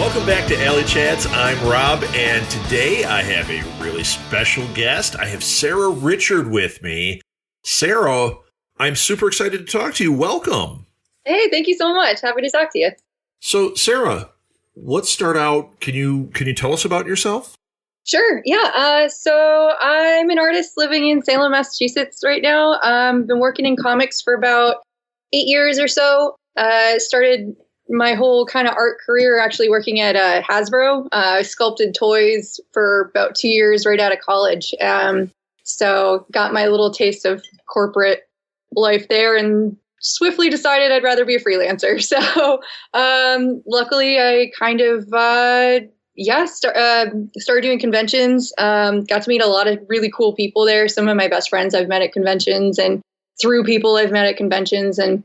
Welcome back to Alley Chats. I'm Rob, and today I have a really special guest. I have Sara Richard with me. Sara, I'm super excited to talk to you. Welcome. Hey, thank you so much. Happy to talk to you. So, Sara, let's start out. Can you tell us about yourself? Sure. Yeah. So I'm an artist living in Salem, Massachusetts right now. Been working in comics for about 8 years or so. Started my whole kind of art career actually working at Hasbro. I sculpted toys for about 2 years right out of college. So got my little taste of corporate life there and swiftly decided I'd rather be a freelancer. So luckily I kind of, started doing conventions. Got to meet a lot of really cool people there. Some of my best friends I've met at conventions, and through people I've met at conventions, and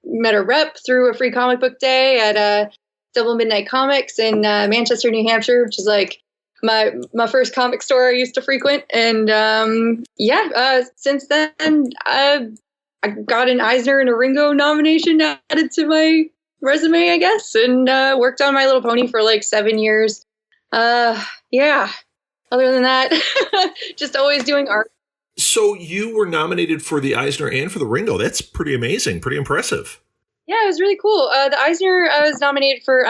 met a rep through a free comic book day at Double Midnight Comics in Manchester, New Hampshire, which is like my first comic store I used to frequent. And since then I got an Eisner and a Ringo nomination added to my resume, I guess, and worked on My Little Pony for like 7 years. Other than that, just always doing art. So you were nominated for the Eisner and for the Ringo. That's pretty amazing, pretty impressive. Yeah, it was really cool. The Eisner I was nominated for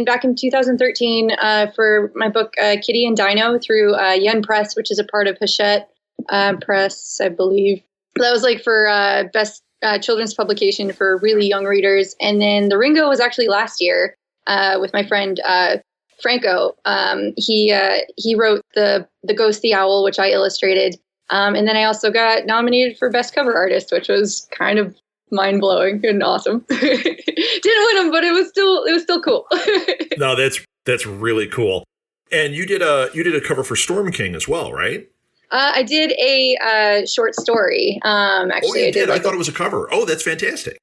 back in 2013 for my book Kitty and Dino through Yen Press, which is a part of Hachette Press, I believe. That was like for best children's publication for really young readers. And then the Ringo was actually last year with my friend Franco. He wrote the Ghost the Owl, which I illustrated. And then I also got nominated for Best Cover Artist, which was kind of mind-blowing and awesome. Didn't win them, but it was still cool. No, that's really cool. And you did a cover for Storm King as well, right? I did a short story. Actually, I did. I thought it was a cover. Oh, that's fantastic.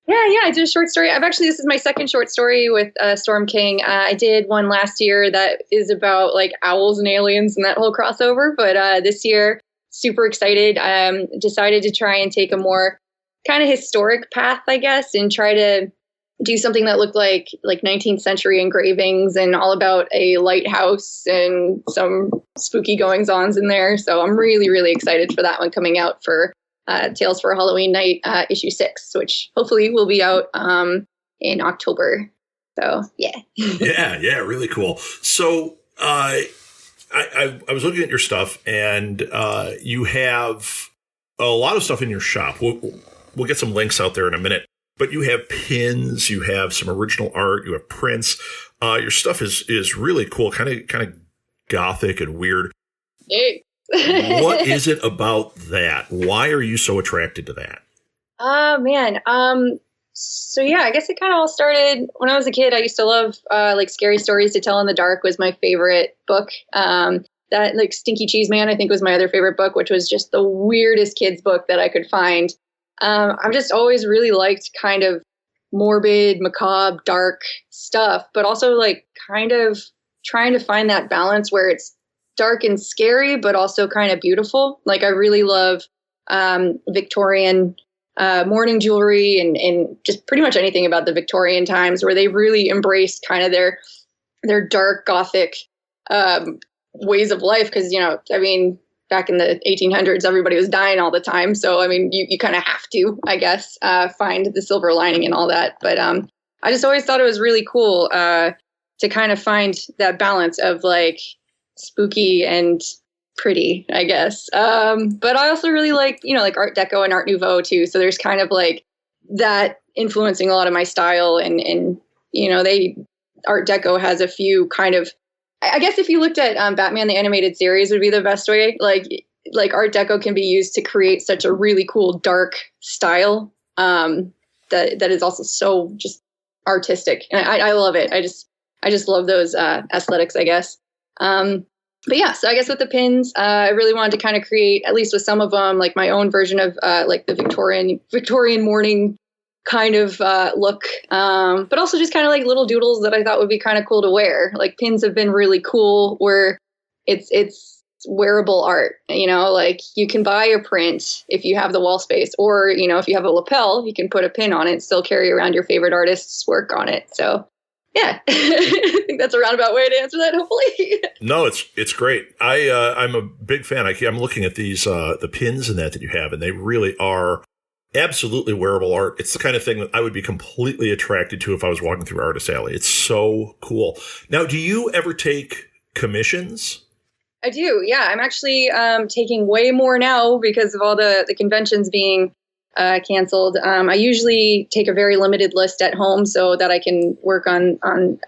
Yeah, I did a short story. This is my second short story with Storm King. I did one last year that is about like owls and aliens and that whole crossover. But this year, super excited. Decided to try and take a more kind of historic path, I guess, and try to do something that looked like 19th century engravings and all about a lighthouse and some spooky goings-ons in there. So I'm really, really excited for that one coming out for Tales for a Halloween Night issue 6, which hopefully will be out in October. So, yeah. Yeah, really cool. So I was looking at your stuff, and you have a lot of stuff in your shop. We'll get some links out there in a minute. But you have pins, you have some original art, you have prints. Your stuff is really cool, kind of gothic and weird. Hey. What is it about that? Why are you so attracted to that? Man. So yeah, I guess it kind of all started when I was a kid. I used to love like Scary Stories to Tell in the Dark was my favorite book. That like Stinky Cheese Man, I think, was my other favorite book, which was just the weirdest kids book that I could find. I've just always really liked kind of morbid, macabre, dark stuff, but also like kind of trying to find that balance where it's dark and scary, but also kind of beautiful. Like I really love Victorian mourning jewelry and just pretty much anything about the Victorian times where they really embraced kind of their dark Gothic ways of life. Because, back in the 1800s, everybody was dying all the time. So, you kind of have to, I guess, find the silver lining and all that. But I just always thought it was really cool to kind of find that balance of like spooky and pretty, I guess. But I also really like Art Deco and Art Nouveau too. So there's kind of like that influencing a lot of my style. And Art Deco has a few kind of, I guess if you looked at Batman the Animated Series would be the best way. Like Art Deco can be used to create such a really cool dark style that is also so just artistic, and I love it. I just love those aesthetics, I guess. But yeah, so I guess with the pins, I really wanted to kind of create, at least with some of them, like my own version of like the Victorian mourning kind of look, but also just kind of like little doodles that I thought would be kind of cool to wear. Like pins have been really cool where it's wearable art, like you can buy a print if you have the wall space, or, if you have a lapel, you can put a pin on it, still carry around your favorite artist's work on it. So Yeah, I think that's a roundabout way to answer that, hopefully. No, it's great. I'm a big fan. I'm looking at these the pins and that you have, and they really are absolutely wearable art. It's the kind of thing that I would be completely attracted to if I was walking through Artist Alley. It's so cool. Now, do you ever take commissions? I do. Yeah, I'm actually taking way more now because of all the conventions being canceled. I usually take a very limited list at home so that I can work on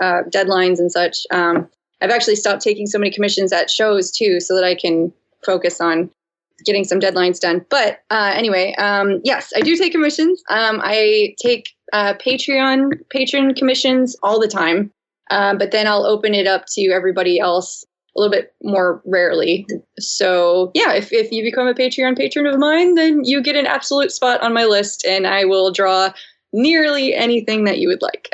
deadlines and such. I've actually stopped taking so many commissions at shows too, so that I can focus on getting some deadlines done. But anyway, yes, I do take commissions. I take patron commissions all the time, but then I'll open it up to everybody else a little bit more rarely. So yeah, if you become a Patreon patron of mine, then you get an absolute spot on my list, and I will draw nearly anything that you would like.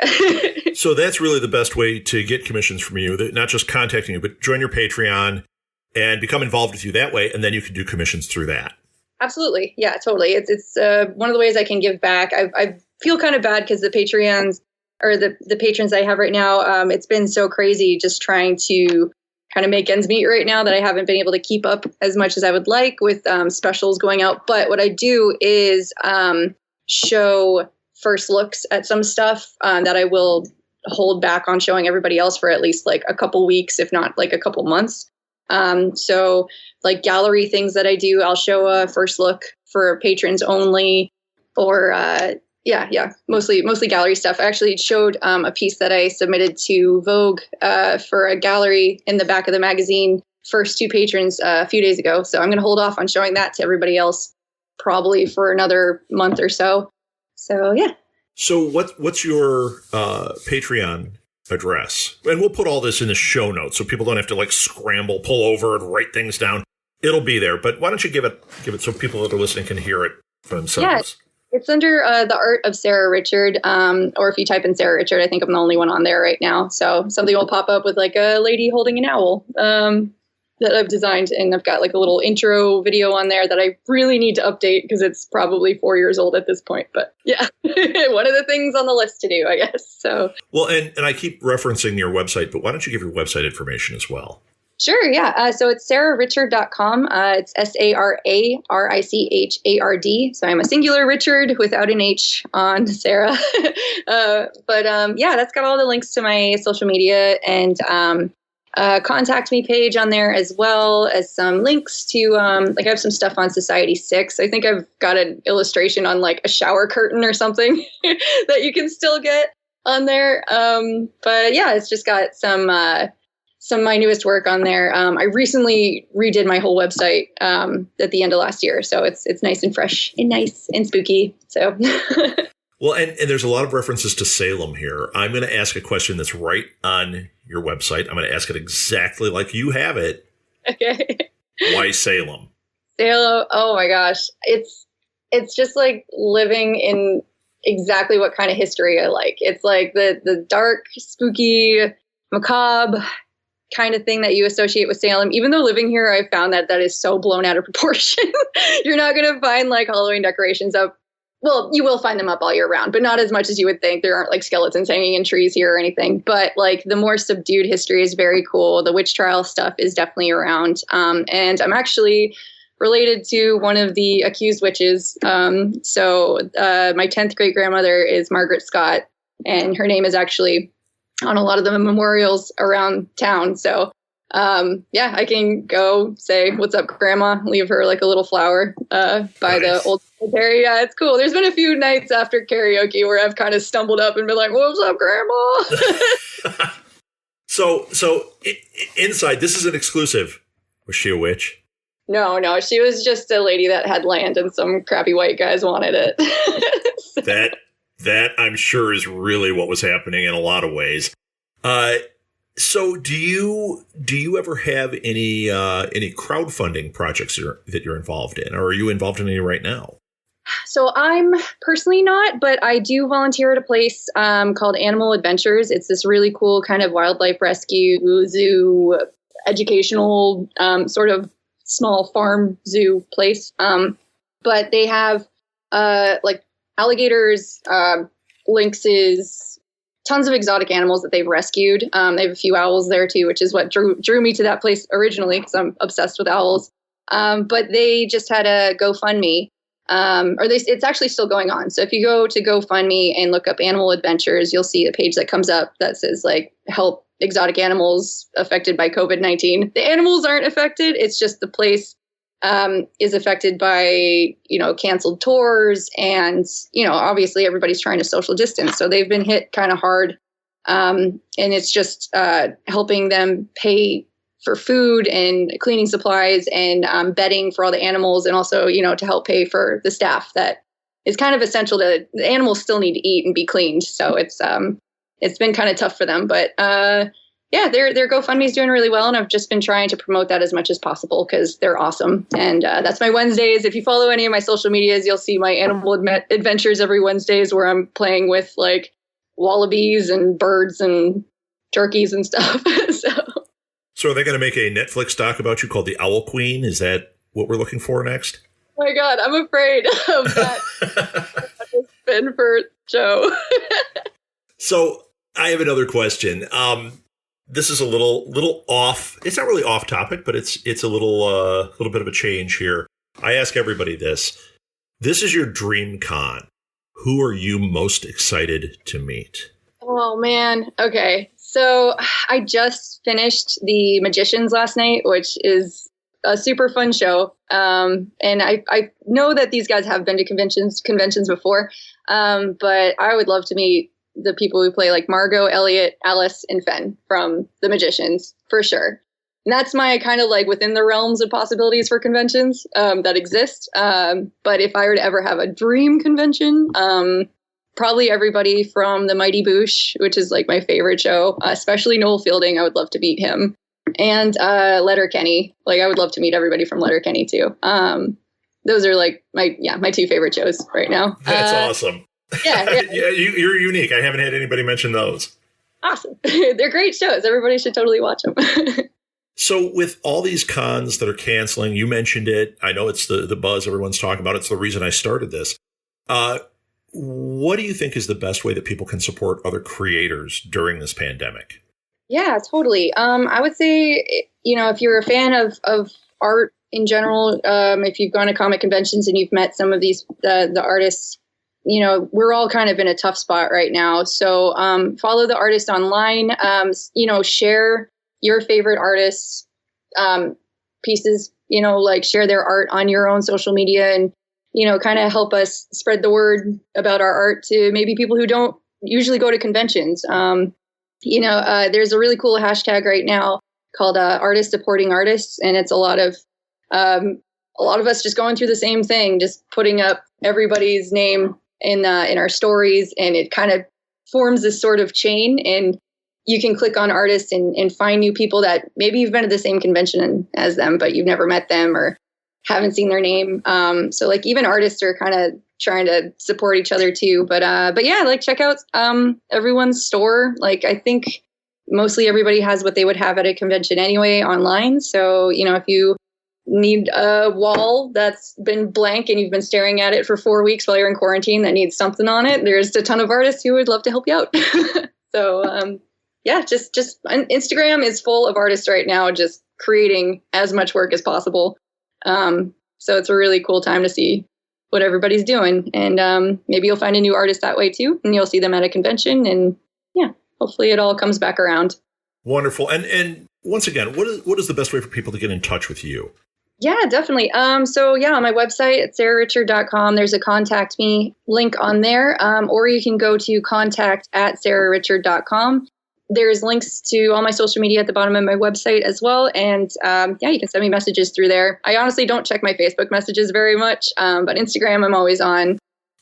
So that's really the best way to get commissions from you, not just contacting you, but join your Patreon and become involved with you that way, and then you can do commissions through that. Absolutely. Yeah, totally. It's one of the ways I can give back. I feel kind of bad because the Patreons or the patrons I have right now, it's been so crazy just trying to kind of make ends meet right now that I haven't been able to keep up as much as I would like with specials going out. But what I do is show first looks at some stuff that I will hold back on showing everybody else for at least like a couple weeks, if not like a couple months. So like gallery things that I do, I'll show a first look for patrons only, or mostly gallery stuff. I actually showed a piece that I submitted to Vogue for a gallery in the back of the magazine, first to patrons a few days ago. So I'm going to hold off on showing that to everybody else probably for another month or so. So yeah. So what's your Patreon address? And we'll put all this in the show notes so people don't have to like scramble, pull over, and write things down. It'll be there. But why don't you give it so people that are listening can hear it for themselves? Yeah. It's under the art of Sara Richard, or if you type in Sara Richard, I think I'm the only one on there right now. So something will pop up with like a lady holding an owl that I've designed, and I've got like a little intro video on there that I really need to update because it's probably 4 years old at this point. But yeah, one of the things on the list to do, I guess. So well, and I keep referencing your website, but why don't you give your website information as well? Sure, yeah. So it's sararichard.com. It's SARARICHARD. So I'm a singular Richard without an H on Sarah. But that's got all the links to my social media and contact me page on there, as well as some links to I have some stuff on Society 6. I think I've got an illustration on like a shower curtain or something that you can still get on there. But yeah, it's just got some of my newest work on there. I recently redid my whole website at the end of last year, so it's nice and fresh and nice and spooky. So, well, and there's a lot of references to Salem here. I'm going to ask a question that's right on your website. I'm going to ask it exactly like you have it. Okay. Why Salem? Salem. Oh my gosh, it's just like living in exactly what kind of history I like. It's like the dark, spooky, macabre kind of thing that you associate with Salem. Even though living here, I found that is so blown out of proportion. You're not going to find like Halloween decorations up. Well, you will find them up all year round, but not as much as you would think. There aren't like skeletons hanging in trees here or anything. But like the more subdued history is very cool. The witch trial stuff is definitely around. And I'm actually related to one of the accused witches. So my 10th great grandmother is Margaret Scott, and her name is actually on a lot of the memorials around town. So, I can go say, "What's up, Grandma?" Leave her like a little flower by the old cemetery. Yeah, it's cool. There's been a few nights after karaoke where I've kind of stumbled up and been like, "What's up, Grandma?" So inside, this is an exclusive. Was she a witch? No, she was just a lady that had land and some crappy white guys wanted it. So. That I'm sure is really what was happening in a lot of ways. So do you ever have any crowdfunding projects that you're involved in, or are you involved in any right now? So I'm personally not, but I do volunteer at a place called Animal Adventures. It's this really cool kind of wildlife rescue zoo, educational sort of small farm zoo place. But they have like alligators, lynxes, tons of exotic animals that they've rescued. They have a few owls there too, which is what drew me to that place originally, because I'm obsessed with owls. But they just had a GoFundMe, it's actually still going on. So if you go to GoFundMe and look up animal adventures, you'll see a page that comes up that says like help exotic animals affected by COVID-19. The animals aren't affected. It's just the place is affected by, canceled tours, and, obviously everybody's trying to social distance. So they've been hit kind of hard. And it's just helping them pay for food and cleaning supplies and bedding for all the animals, and also, to help pay for the staff that is kind of essential. The animals still need to eat and be cleaned. So it's been kind of tough for them, but their GoFundMe is doing really well, and I've just been trying to promote that as much as possible because they're awesome. And that's my Wednesdays. If you follow any of my social medias, you'll see my animal adventures every Wednesdays, where I'm playing with like wallabies and birds and turkeys and stuff. So are they going to make a Netflix doc about you called The Owl Queen? Is that what we're looking for next? Oh my God, I'm afraid of that. Spin for Joe. So I have another question. This is a little off. It's not really off topic, but it's a little bit of a change here. I ask everybody this. This is your dream con. Who are you most excited to meet? Oh, man. Okay. So I just finished The Magicians last night, which is a super fun show. And I know that these guys have been to conventions before, but I would love to meet the people who play like Margot, Elliot, Alice, and Fenn from The Magicians, for sure. And that's my kind of like within the realms of possibilities for conventions that exist. But if I were to ever have a dream convention, probably everybody from The Mighty Boosh, which is like my favorite show, especially Noel Fielding. I would love to meet him. And Letterkenny. Like I would love to meet everybody from Letterkenny too. Those are like my two favorite shows right now. That's awesome. Yeah. You're unique. I haven't had anybody mention those. Awesome. They're great shows. Everybody should totally watch them. So with all these cons that are canceling, you mentioned it. I know it's the buzz everyone's talking about. It's the reason I started this. What do you think is the best way that people can support other creators during this pandemic? Yeah, totally. I would say, if you're a fan of art in general, if you've gone to comic conventions and you've met some of these, the artists, we're all kind of in a tough spot right now. So follow the artist online, share your favorite artists' pieces, like share their art on your own social media and, kind of help us spread the word about our art to maybe people who don't usually go to conventions. There's a really cool hashtag right now called Artists Supporting Artists. And it's a lot of us just going through the same thing, just putting up everybody's name in our stories, and it kind of forms this sort of chain, and you can click on artists and find new people that maybe you've been to the same convention as them, but you've never met them or haven't seen their name. So like even artists are kind of trying to support each other too. But yeah, like check out everyone's store. Like I think mostly everybody has what they would have at a convention anyway online. So, if you need a wall that's been blank and you've been staring at it for 4 weeks while you're in quarantine that needs something on it, there's a ton of artists who would love to help you out. So just Instagram is full of artists right now, just creating as much work as possible. So it's a really cool time to see what everybody's doing, and maybe you'll find a new artist that way too, and you'll see them at a convention, and hopefully it all comes back around. Wonderful. And once again, what is the best way for people to get in touch with you? Yeah, definitely. So on my website at sararichard.com, there's a contact me link on there. Or you can go to contact@sararichard.com. There's links to all my social media at the bottom of my website as well. And you can send me messages through there. I honestly don't check my Facebook messages very much, but Instagram I'm always on.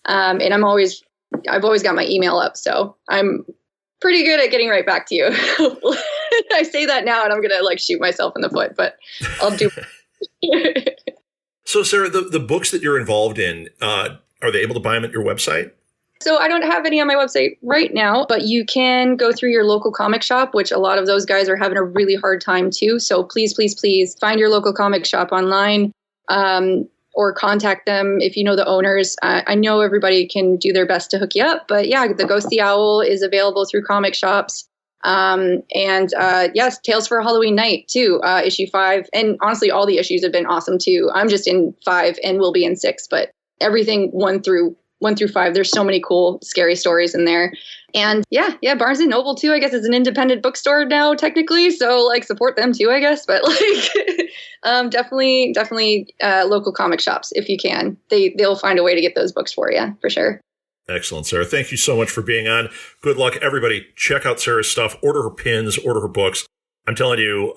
And I've always got my email up. So I'm pretty good at getting right back to you. I say that now and I'm going to shoot myself in the foot, but I'll do. So, Sarah, the books that you're involved in, are they able to buy them at your website? So I don't have any on my website right now, but you can go through your local comic shop, which a lot of those guys are having a really hard time too. So please, please, please find your local comic shop online. or contact them if you know the owners. I know everybody can do their best to hook you up, but yeah, The Ghost the Owl is available through comic shops. Yes, Tales for a Halloween Night too, issue 5. And honestly, all the issues have been awesome too. I'm just in 5 and will be in 6, but everything 1 through 5, there's so many cool, scary stories in there. And yeah, Barnes and Noble too, I guess, is an independent bookstore now technically. So like support them too, I guess. But like, definitely local comic shops if you can. They'll find a way to get those books for you for sure. Excellent, Sarah. Thank you so much for being on. Good luck, everybody. Check out Sarah's stuff. Order her pins, order her books. I'm telling you,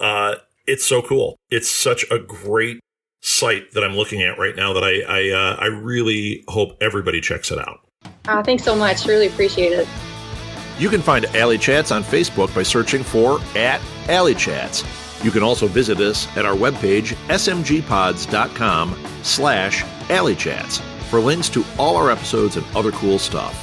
it's so cool. It's such a great site that I'm looking at right now that I really hope everybody checks it out. Thanks so much. Really appreciate it. You can find Alley Chats on Facebook by searching for @AlleyChats. You can also visit us at our webpage, smgpods.com/AlleyChats, for links to all our episodes and other cool stuff.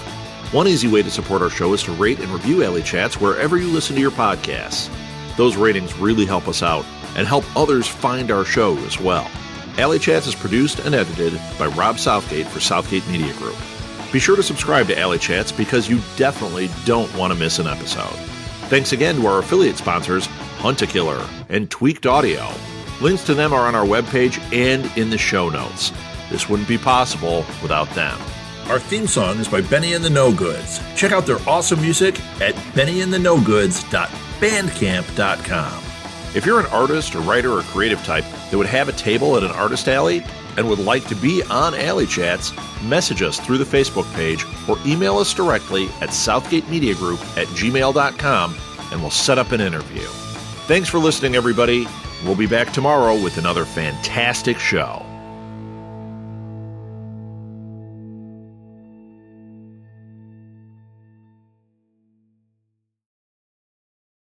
One easy way to support our show is to rate and review Alley Chats wherever you listen to your podcasts. Those ratings really help us out and help others find our show as well. Alley Chats is produced and edited by Rob Southgate for Southgate Media Group. Be sure to subscribe to Alley Chats because you definitely don't want to miss an episode. Thanks again to our affiliate sponsors, Hunt-A-Killer and Tweaked Audio. Links to them are on our webpage and in the show notes. This wouldn't be possible without them. Our theme song is by Benny and the No Goods. Check out their awesome music at bennyandthenogoods.bandcamp.com. If you're an artist or writer or creative type that would have a table at an artist alley and would like to be on Alley Chats, message us through the Facebook page or email us directly at southgatemediagroup@gmail.com and we'll set up an interview. Thanks for listening, everybody. We'll be back tomorrow with another fantastic show.